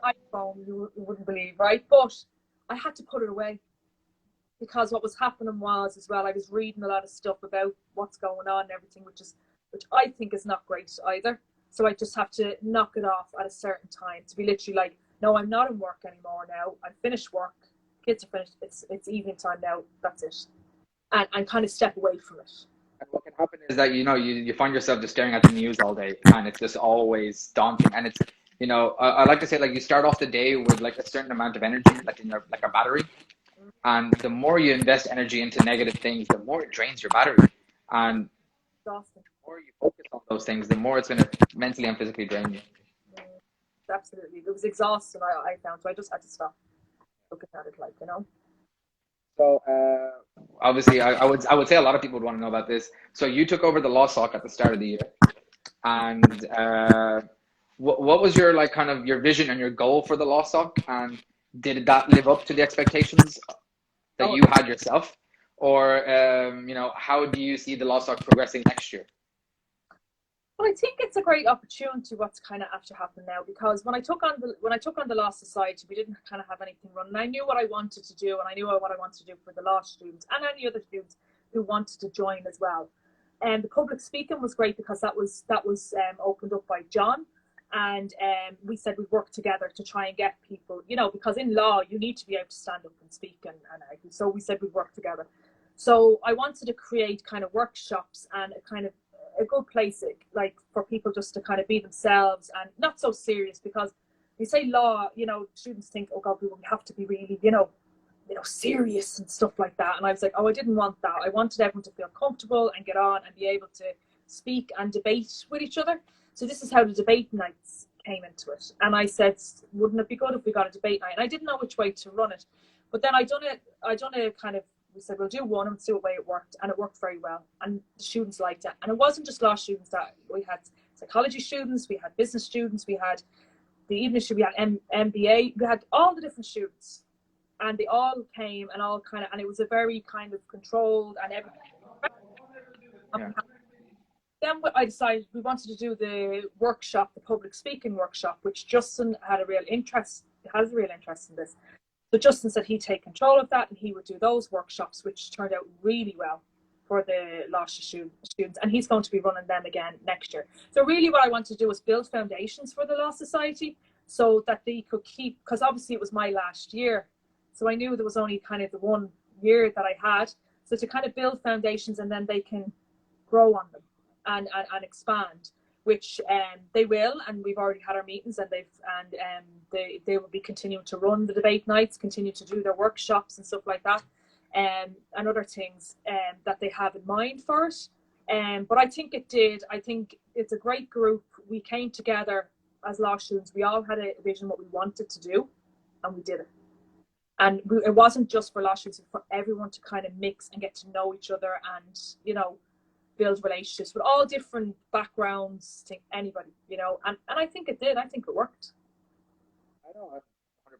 iPhone, you wouldn't believe, right? But I had to put it away because what was happening was as well, I was reading a lot of stuff about what's going on and everything, which I think is not great either. So I just have to knock it off at a certain time to be literally like, no, I'm not in work anymore now. I finished work. Kids are finished. It's evening time now. That's it. And kind of step away from it. And what can happen is that, you find yourself just staring at the news all day, and it's just always daunting. And it's, I like to say, like, you start off the day with like a certain amount of energy, like in your, like a battery. And the more you invest energy into negative things, the more it drains your battery. And Exhausting. the more you focus on those things, the more it's going to mentally and physically drain you. Absolutely. It was exhausting, I found. So I just had to stop looking at it, like, So obviously, I would say a lot of people would want to know about this. So you took over the law soc at the start of the year, and what was your, like, kind of your vision and your goal for the law soc, and did that live up to the expectations that Oh, you had yourself, or how do you see the law soc progressing next year? well, I think it's a great opportunity what's kind of after happened now, because when I took on the Law Society, we didn't kind of have anything running. I knew what I wanted to do, and I knew what I wanted to do for the law students and any other students who wanted to join as well. And the public speaking was great because that was opened up by John, and we said we'd work together to try and get people, because in law you need to be able to stand up and speak and argue. So we said we'd work together. So I wanted to create kind of workshops and a kind of a good place, like, for people just to kind of be themselves and not so serious, because you say law, students think, oh God, we have to be really, serious and stuff like that. And I was like, oh, I didn't want that. I wanted everyone to feel comfortable and get on and be able to speak and debate with each other. So this is how the debate nights came into it. And I said, wouldn't it be good if we got a debate night? And I didn't know which way to run it. But then I done a kind of, we said, we'll do one and see what way it worked. And it worked very well. And the students liked it. And it wasn't just law students that we had psychology students, we had business students, we had the evening student, we had MBA, we had all the different students. And they all came and all kind of, and it was a very kind of controlled and everything. Yeah. Then I decided we wanted to do the workshop, the public speaking workshop, which Justin has a real interest in this. So Justin said he'd take control of that and he would do those workshops, which turned out really well for the law students. And he's going to be running them again next year. So really what I wanted to do was build foundations for the Law Society so that they could keep, because obviously it was my last year. So I knew there was only kind of the 1 year that I had. So to kind of build foundations and then they can grow on them and expand, which they will, and we've already had our meetings, and they will be continuing to run the debate nights, continue to do their workshops and stuff like that, and other things that they have in mind for it. But I think it's a great group. We came together as law students. We all had a vision what we wanted to do, and we did it. And it wasn't just for law students, it was for everyone to kind of mix and get to know each other and, build relationships with all different backgrounds, to anybody, and I think it did. I think it worked. I know,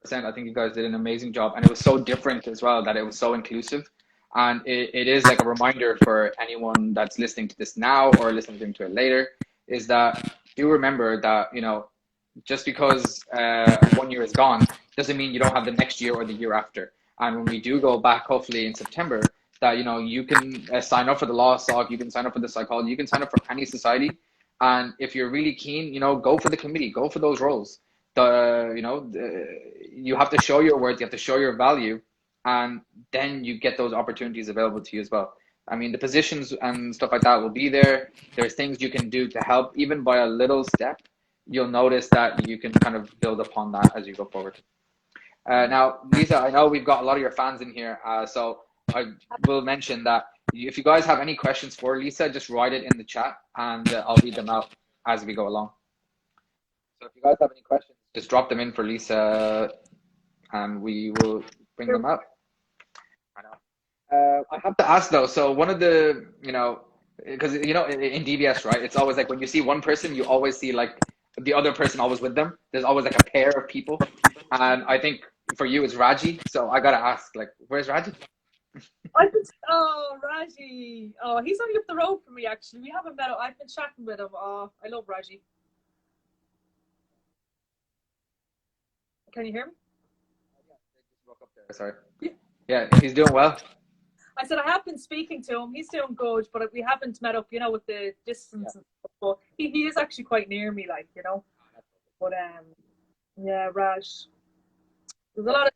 100%. I think you guys did an amazing job, and it was so different as well that it was so inclusive. And it is like a reminder for anyone that's listening to this now or listening to it later, is that do remember that, just because 1 year is gone doesn't mean you don't have the next year or the year after. And when we do go back, hopefully in September, that you can sign up for the law soc, you can sign up for the psychology, you can sign up for any society. And if you're really keen, go for the committee, go for those roles. You have to show your worth, you have to show your value, and then you get those opportunities available to you as well. I mean, the positions and stuff like that will be there. There's things you can do to help, even by a little step. You'll notice that you can kind of build upon that as you go forward. Now, Lisa, I know we've got a lot of your fans in here, so I will mention that if you guys have any questions for Lisa, just write it in the chat, and I'll read them out as we go along. So if you guys have any questions, just drop them in for Lisa, and we will bring them up. I know. I have to ask though. So one of the, because in DBS, right? It's always like when you see one person, you always see like the other person always with them. There's always like a pair of people, and I think for you it's Raji. So I gotta ask, like, where's Raji? Raji. Oh, he's only up the road from me, actually. We haven't met. I've been chatting with him. Oh, I love Raji. Can you hear me? Yeah, they just woke up there. Sorry. Yeah, he's doing well. I said I have been speaking to him. He's doing good, but we haven't met up, with the distance and stuff. But he is actually quite near me, like, you know. But yeah, Raj. There's a lot of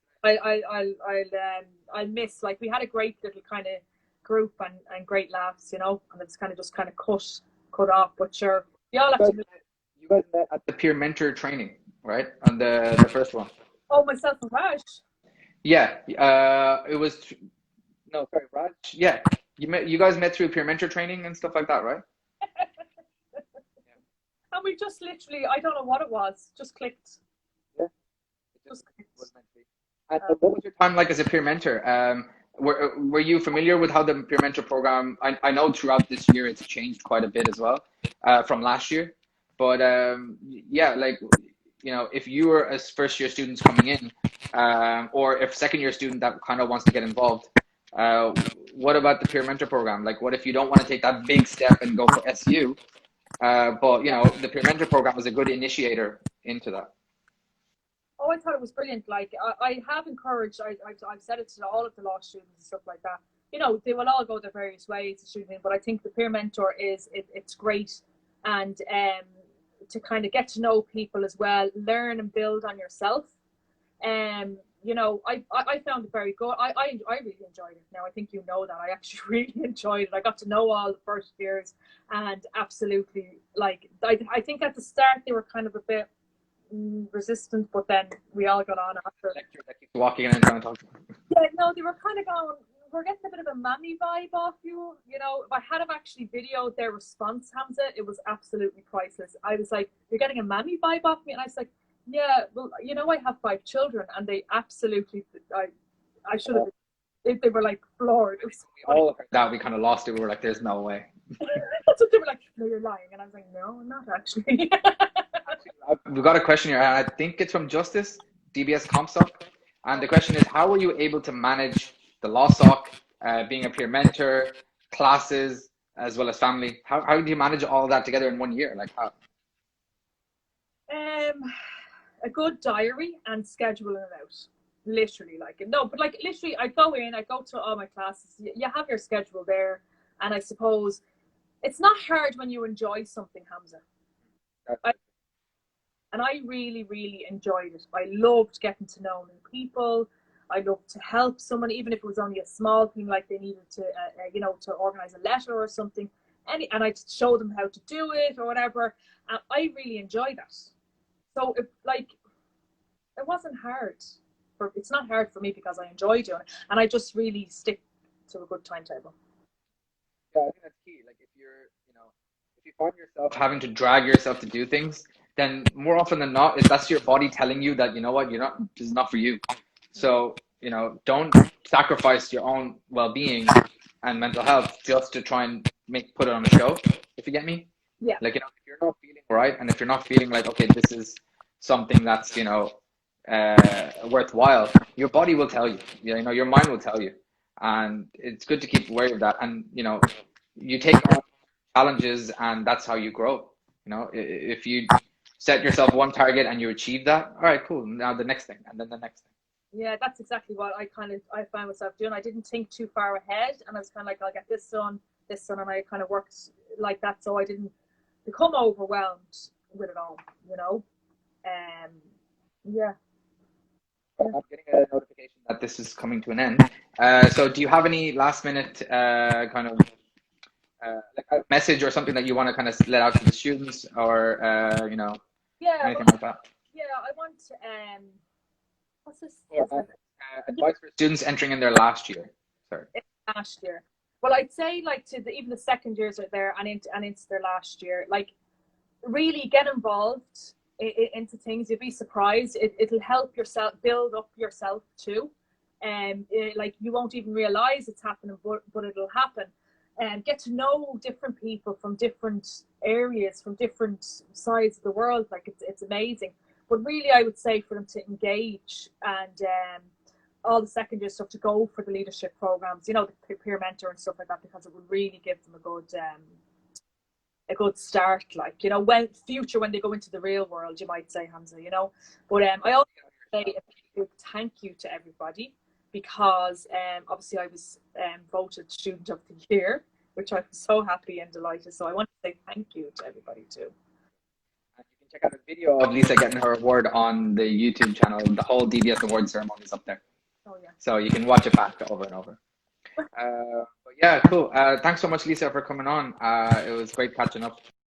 I miss, like, we had a great little kind of group and great laughs, you know, and it's kind of just kind of cut off. But sure, we all have to move. You guys met at the peer mentor training, right? On the first one. Oh, myself and Raj. Yeah. It was no, sorry, Raj. Yeah. You guys met through peer mentor training and stuff like that, right? And we just literally, I don't know what it was, just clicked. Yeah. Just clicked. Was meant to be. And what was your time like as a peer mentor? Were you familiar with how the peer mentor program? I know throughout this year it's changed quite a bit as well, from last year. But yeah, like, you know, if you were as first year students coming in, or if second year student that kind of wants to get involved, uh, what about the peer mentor program? Like, what if you don't want to take that big step and go for SU? But you know, the peer mentor program was a good initiator into that. Oh, I thought it was brilliant. Like, I have encouraged, I've said it to all of the law students and stuff like that. You know, they will all go their various ways, the student, but I think the peer mentor it's great. And to kind of get to know people as well, learn and build on yourself. You know, I found it very good. I really enjoyed it. Now, I think you know that I actually really enjoyed it. I got to know all the first years, and absolutely, like, I think at the start they were kind of a bit resistant, but then we all got on after. Lecture that keeps walking in and trying to talk to them. Yeah, no, they were kind of going, we're getting a bit of a mammy vibe off you. You know, if I had have actually videoed their response, Hamza, it was absolutely priceless. I was like, you're getting a mammy vibe off me? And I was like, yeah, well, you know, I have 5 children, and they absolutely, I should have, they were like floored. It was so We all heard that, we kind of lost it. We were like, there's no way. That's what they were like, no, you're lying. And I was like, no, I'm not actually. We've got a question here. I think it's from Justice, DBS Comstock. And the question is, how were you able to manage the law soc, being a peer mentor, classes, as well as family? How do you manage all that together in 1 year? Like, how? A good diary and scheduling it out. Literally, like, no, but like, literally, I go in, I go to all my classes. You have your schedule there, and I suppose it's not hard when you enjoy something, Hamza. And I really, really enjoyed it. I loved getting to know new people. I loved to help someone, even if it was only a small thing, like they needed to, you know, to organize a letter or something. And I just show them how to do it or whatever. And I really enjoyed that. So it wasn't hard. It's not hard for me because I enjoy doing it, and I just really stick to a good timetable. Yeah, I think that's key. Like, if you're, you know, if you find yourself having to drag yourself to do things, then more often than not, that's your body telling you that, you know what, this is not for you. So, you know, don't sacrifice your own well-being and mental health just to try and put it on a show, if you get me. Yeah. Like, you know, if you're not feeling right, and if you're not feeling like, okay, this is something that's, you know, worthwhile, your body will tell you. You know, your mind will tell you, and it's good to keep aware of that. And you know, you take on challenges, and that's how you grow. You know, if you set yourself one target and you achieve that, all right, cool. Now the next thing, and then the next thing. Yeah, that's exactly what I found myself doing. I didn't think too far ahead, and I was kind of like, I'll get this done, and I kind of worked like that, so I didn't become overwhelmed with it all. You know, yeah. I'm getting a notification that this is coming to an end. So do you have any last minute kind of like a message or something that you want to kind of let out to the students, or you know, anything like that? Yeah, I want to what's this? Advice for students entering in their last year. Sorry. Last year. Well, I'd say, like, to even the second years are there and into their last year, like, really get involved into things. You'll be surprised. It'll help yourself build up yourself too, and like, you won't even realize it's happening, but it'll happen. And get to know different people from different areas, from different sides of the world. Like, it's amazing. But really, I would say for them to engage, and all the second year stuff, to go for the leadership programs, you know, the peer mentor and stuff like that, because it would really give them a good start, like, you know, when they go into the real world, you might say, Hamza, you know. But I also say a big thank you to everybody, because obviously I was voted Student of the Year, which I'm so happy and delighted. So I want to say thank you to everybody. too. And you can check out a video of Lisa getting her award on the YouTube channel. The whole DBS award ceremony is up there. Oh yeah. So you can watch it back over and over. But yeah, cool. Thanks so much, Lisa, for coming on. It was great catching up.